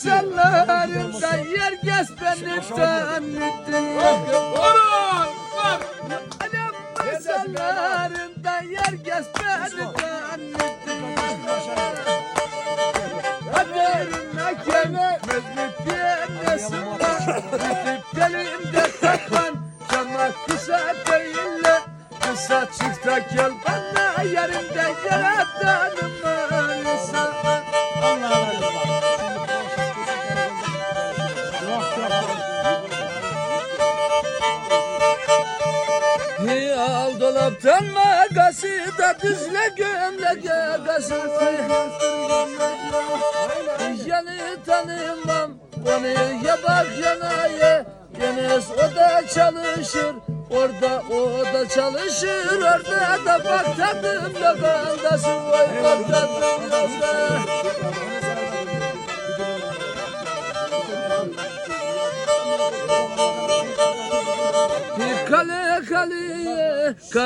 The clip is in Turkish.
masallarında yer gez beni tanıdın. Alem masallarında yer gez beni tanıdın. Kaderine gelmez mi piyanesin var? Gidip gelinde takman cama kısa değille. Kısa çıkta gel bana yerinde yaratanım insan. Al dolaptan magası da düzle gömlege gazı. Yanı tanımam onu ya bak yanaya. Deniz o da çalışır orada o da çalışır orada da bak tadım lokandası var bak tadım lokandası. Kale kaleye